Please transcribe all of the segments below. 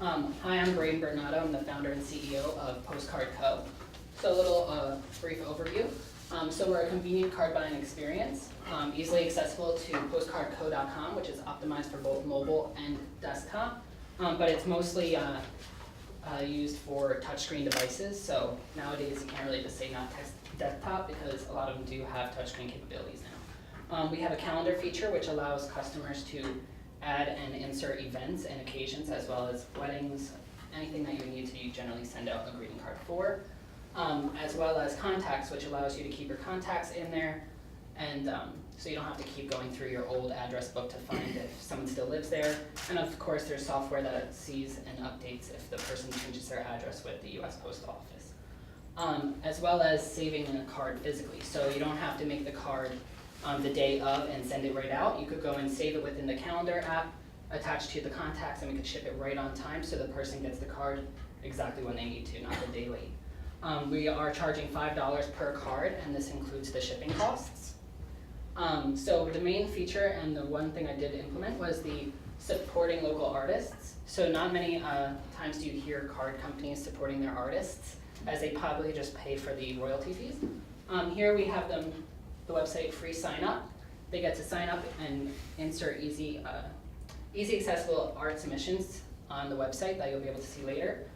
Hi, I'm Braden Bernardo. I'm the founder and CEO of Postcard Co. So a little brief overview. So we're a convenient card buying experience, easily accessible to postcardco.com, which is optimized for both mobile and desktop. But it's mostly used for touchscreen devices. So nowadays you can't really just say not desktop because a lot of them do have touchscreen capabilities now. We have a calendar feature which allows customers to add and insert events and occasions as well as weddings, anything that you need to generally send out a greeting card for. As well as contacts, which allows you to keep your contacts in there, and so you don't have to keep going through your old address book to find if someone still lives there. And of course, there's software that sees and updates if the person changes their address with the US Post Office. As well as saving a card physically, so you don't have to make the card the day of and send it right out. You could go and save it within the calendar app, attached to the contacts, and we could ship it right on time so the person gets the card exactly when they need to, not a day late. We are charging $5 per card, and this includes the shipping costs. So the main feature and the one thing I did implement was the supporting local artists. So not many times do you hear card companies supporting their artists, as they probably just pay for the royalty fees. Here we have them, the website free sign up. They get to sign up and insert easy accessible art submissions on the website that you'll be able to see later.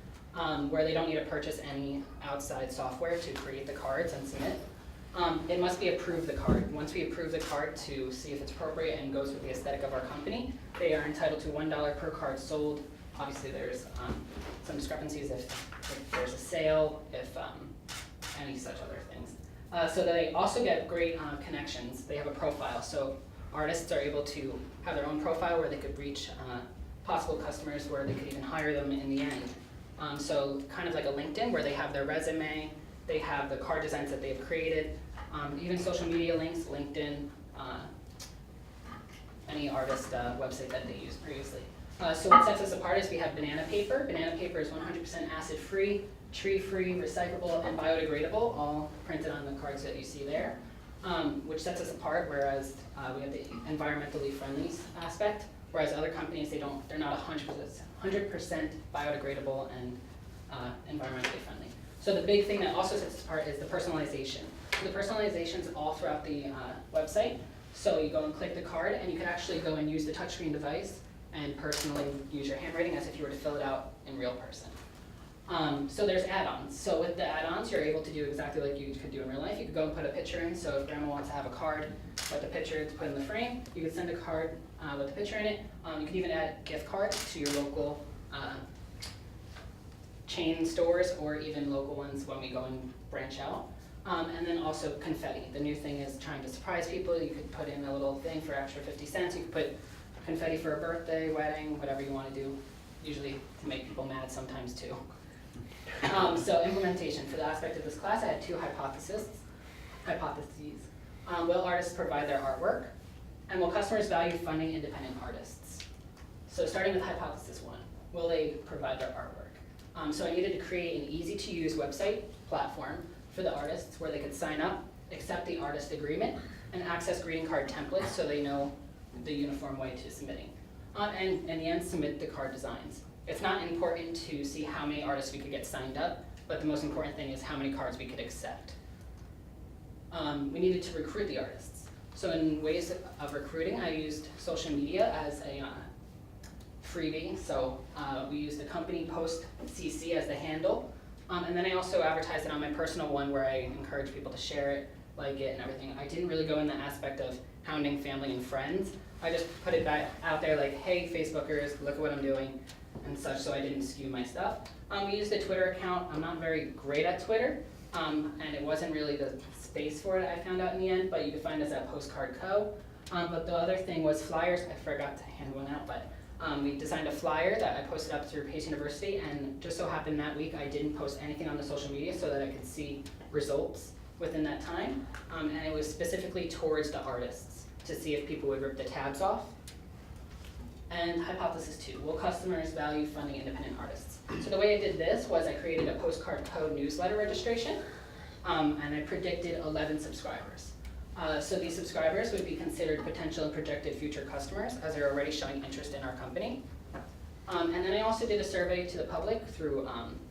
Where they don't need to purchase any outside software to create the cards and submit. It must be approved the card. Once we approve the card to see if it's appropriate and goes with the aesthetic of our company, they are entitled to $1 per card sold. Obviously there's some discrepancies if there's a sale, if any such other things. So they also get great connections. They have a profile, so artists are able to have their own profile where they could reach possible customers where they could even hire them in the end. So kind of like a LinkedIn where they have their resume, they have the card designs that they've created, even social media links, LinkedIn, any artist website that they used previously. So what sets us apart is we have banana paper. Banana paper is 100% acid-free, tree-free, recyclable, and biodegradable, all printed on the cards that you see there, which sets us apart, whereas we have the environmentally friendly aspect, whereas other companies, they're not 100% biodegradable and environmentally friendly. So the big thing that also sets us apart is the personalization. So the personalization is all throughout the website. So you go and click the card, and you can actually go and use the touchscreen device and personally use your handwriting as if you were to fill it out in real person. So there's add-ons. So with the add-ons, you're able to do exactly like you could do in real life. You could go and put a picture in. So if grandma wants to have a card with a picture to put in the frame, you could send a card with a picture in it. You could even add gift cards to your local chain stores or even local ones when we go and branch out. And then also confetti. The new thing is trying to surprise people. You could put in a little thing for extra 50 cents. You could put confetti for a birthday, wedding, whatever you want to do, usually to make people mad sometimes too. So implementation. For the aspect of this class, I had two hypotheses. Will artists provide their artwork? And will customers value funding independent artists? So starting with hypothesis one, will they provide their artwork? So I needed to create an easy-to-use website platform for the artists where they could sign up, accept the artist agreement, and access greeting card templates so they know the uniform way to submitting. And in the end, submit the card designs. It's not important to see how many artists we could get signed up, but the most important thing is how many cards we could accept. We needed to recruit the artists. So in ways of recruiting, I used social media as a freebie. So we used the company post CC as the handle. And then I also advertised it on my personal one where I encourage people to share it, like it, and everything. I didn't really go in the aspect of hounding family and friends. I just put it back out there like, hey, Facebookers, look at what I'm doing, and such, so I didn't skew my stuff. We used a Twitter account. I'm not very great at Twitter, and it wasn't really the space for it, I found out in the end, but you can find us at Postcard Co. But the other thing was flyers. I forgot to hand one out, but we designed a flyer that I posted up through Pace University, and just so happened that week I didn't post anything on the social media so that I could see results within that time, and it was specifically towards the artists to see if people would rip the tabs off. And hypothesis two, will customers value funding independent artists? So the way I did this was I created a Postcard Co newsletter registration, and I predicted 11 subscribers. So these subscribers would be considered potential and projected future customers as they're already showing interest in our company. And then I also did a survey to the public through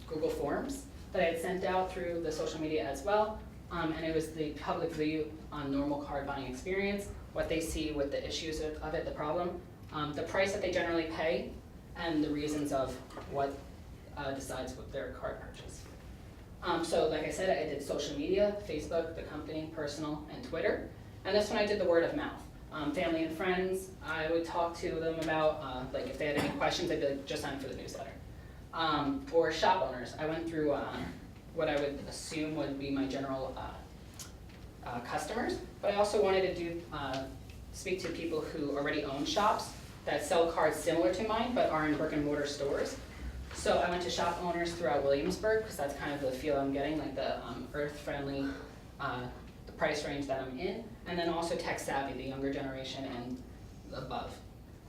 Google Forms that I had sent out through the social media as well. And it was the public view on normal card buying experience, what they see with the issues of it, the problem, the price that they generally pay, and the reasons of what decides with their card purchase. So like I said, I did social media, Facebook, the company, personal, and Twitter. And this one I did the word of mouth. Family and friends, I would talk to them about, like if they had any questions, I'd be like, just sign up for the newsletter. Or shop owners, I went through what I would assume would be my general customers, but I also wanted to speak to people who already own shops that sell cards similar to mine, but are in brick and mortar stores. So I went to shop owners throughout Williamsburg, because that's kind of the feel I'm getting, like the earth-friendly, the price range that I'm in, and then also tech-savvy, the younger generation and above.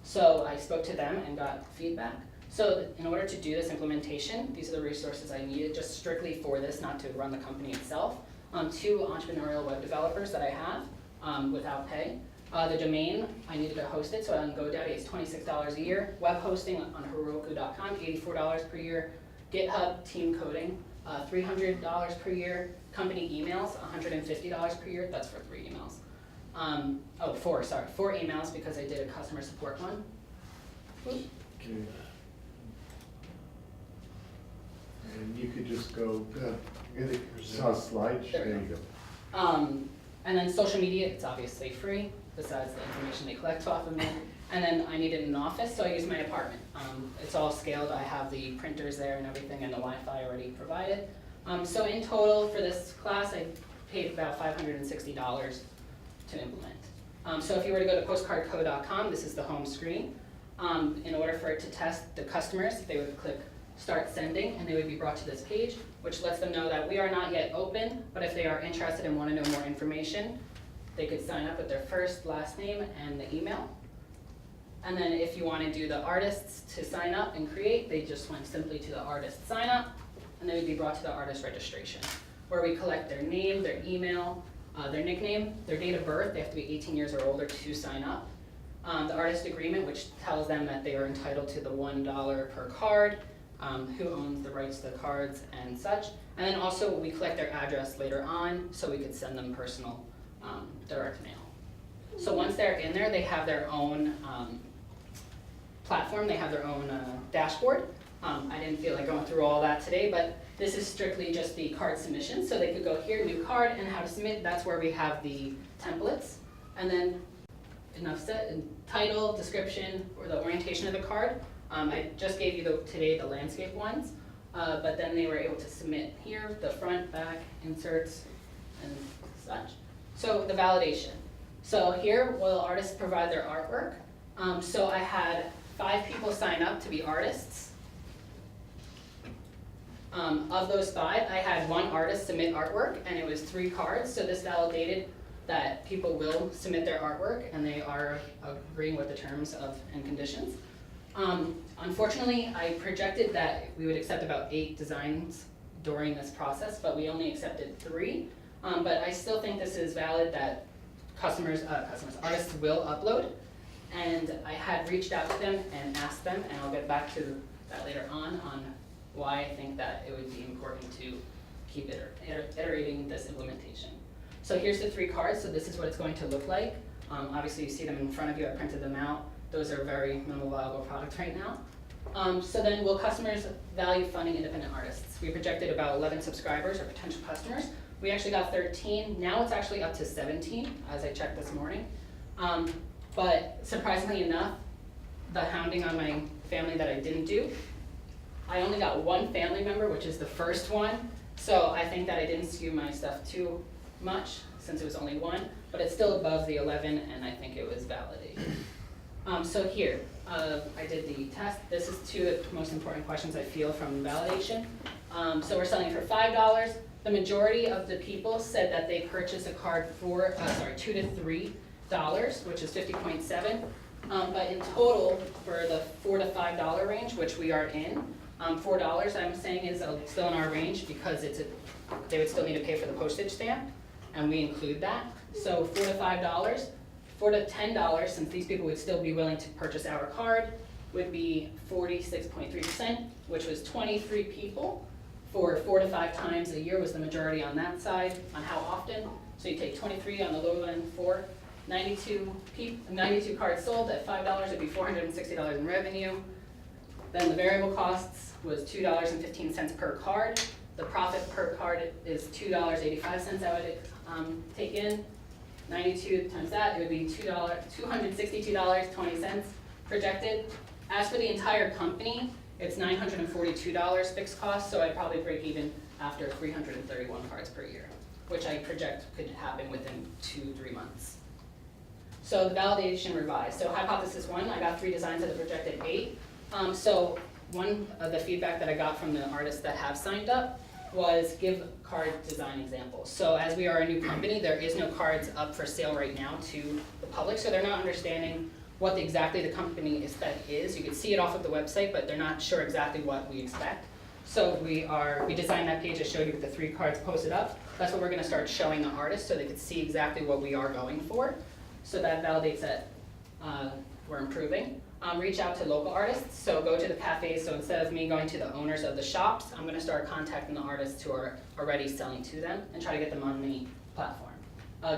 So I spoke to them and got feedback. So in order to do this implementation, these are the resources I needed just strictly for this, not to run the company itself. 2 entrepreneurial web developers that I have without pay. The domain, I needed to host it, so on GoDaddy it's $26 a year. Web hosting on Heroku.com, $84 per year. GitHub team coding, $300 per year. Company emails, $150 per year. That's for 3 emails. 4 emails because I did a customer support one. Okay. And you could just go, saw slides, there you go. And then social media, it's obviously free, besides the information they collect off of me. And then I needed an office, so I used my apartment. It's all scaled, I have the printers there and everything, and the Wi-Fi already provided. So in total, for this class, I paid about $560 to implement. So if you were to go to postcardco.com, this is the home screen. In order for it to test the customers, they would click Start Sending, and they would be brought to this page, which lets them know that we are not yet open, but if they are interested and want to know more information, they could sign up with their first, last name, and the email. And then if you want to do the artists to sign up and create, they just went simply to the artist sign up, and they would be brought to the artist registration, where we collect their name, their email, their nickname, their date of birth. They have to be 18 years or older to sign up. The artist agreement, which tells them that they are entitled to the $1 per card, who owns the rights to the cards and such. And then also we collect their address later on so we could send them personal direct mail. So once they're in there, they have their own platform, they have their own dashboard. I didn't feel like going through all that today, but this is strictly just the card submission. So they could go here, new card, and how to submit. That's where we have the templates. And then enough said, title, description, or the orientation of the card. I just gave you today the landscape ones, but then they were able to submit here, the front, back, inserts, and such. So the validation. So here, will artists provide their artwork? So I had 5 people sign up to be artists. Of those 5, I had 1 artist submit artwork, and it was 3 cards, so this validated that people will submit their artwork, and they are agreeing with the terms of and conditions. Unfortunately, I projected that we would accept about 8 designs during this process, but we only accepted 3. But I still think this is valid that artists will upload. And I had reached out to them and asked them, and I'll get back to that later on why I think that it would be important to keep iterating this implementation. So here's the 3 cards, so this is what it's going to look like. Obviously you see them in front of you, I printed them out. Those are very minimal viable products right now. So then, will customers value funding independent artists? We projected about 11 subscribers or potential customers. We actually got 13. Now it's actually up to 17, as I checked this morning. But surprisingly enough, the hounding on my family that I didn't do, I only got 1 family member, which is the first one. So I think that I didn't skew my stuff too much, since it was only 1. But it's still above the 11, and I think it was validated. So here, I did the test. This is 2 of the most important questions I feel from validation. So we're selling for $5. The majority of the people said that they purchased a card for, $2 to $3, which is 50.7. But in total, for the $4 to $5 range, which we are in, $4 I'm saying is still in our range because they would still need to pay for the postage stamp, and we include that. So $4 to $5. $4 to $10, since these people would still be willing to purchase our card, would be 46.3%, which was 23 people for 4 to 5 times a year was the majority on that side. On how often? So you take 23 on the low end, 4, 92 cards sold at $5 would be $460 in revenue. Then the variable costs was $2.15 per card. The profit per card is $2.85 I would take in. 92 times that, it would be $262.20 projected. As for the entire company, it's $942 fixed cost, so I'd probably break even after 331 cards per year, which I project could happen within 2-3 months. So the validation revised. So hypothesis 1, I got 3 designs of the projected 8. So one of the feedback that I got from the artists that have signed up was give card design examples. So as we are a new company, there is no cards up for sale right now to the public, so they're not understanding what exactly the company aesthetic is. You can see it off of the website, but they're not sure exactly what we expect. So we designed that page I showed you with the 3 cards posted up. That's what we're gonna start showing the artists so they can see exactly what we are going for. So that validates that we're improving. Reach out to local artists, so go to the cafes. So instead of me going to the owners of the shops, I'm gonna start contacting the artists who are already selling to them and try to get them on the platform.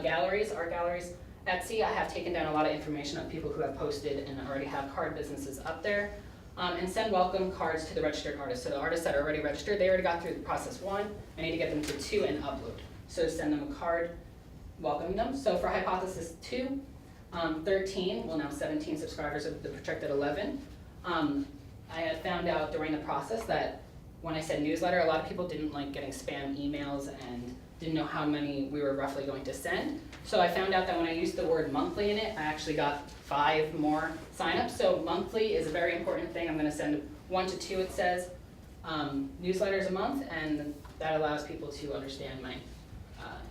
Galleries, art galleries, Etsy, I have taken down a lot of information on people who have posted and already have card businesses up there. And send welcome cards to the registered artists. So the artists that are already registered, they already got through the process 1. I need to get them to 2 and upload. So send them a card welcoming them. So for hypothesis 2, 13, well now 17 subscribers of the projected 11. I had found out during the process that when I said newsletter, a lot of people didn't like getting spam emails and didn't know how many we were roughly going to send. So I found out that when I used the word monthly in it, I actually got 5 more signups. So monthly is a very important thing. I'm gonna send 1 to 2, it says, newsletters a month, and that allows people to understand my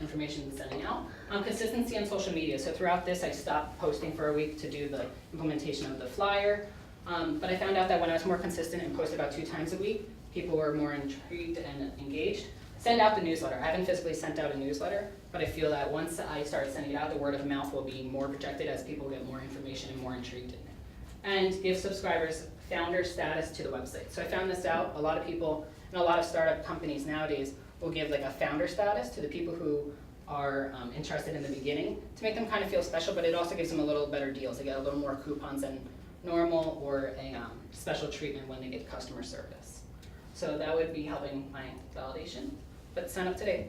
information sending out. Consistency on social media. So throughout this, I stopped posting for a week to do the implementation of the flyer. But I found out that when I was more consistent and posted about 2 times a week, people were more intrigued and engaged. Send out the newsletter. I haven't physically sent out a newsletter, but I feel that once I start sending it out, the word of mouth will be more projected as people get more information and more intrigued in it. And give subscribers founder status to the website. So I found this out. A lot of people and a lot of startup companies nowadays will give like a founder status to the people who are interested in the beginning to make them kind of feel special, but it also gives them a little better deals. They get a little more coupons than normal or a special treatment when they get customer service. So that would be helping my validation. But sign up today.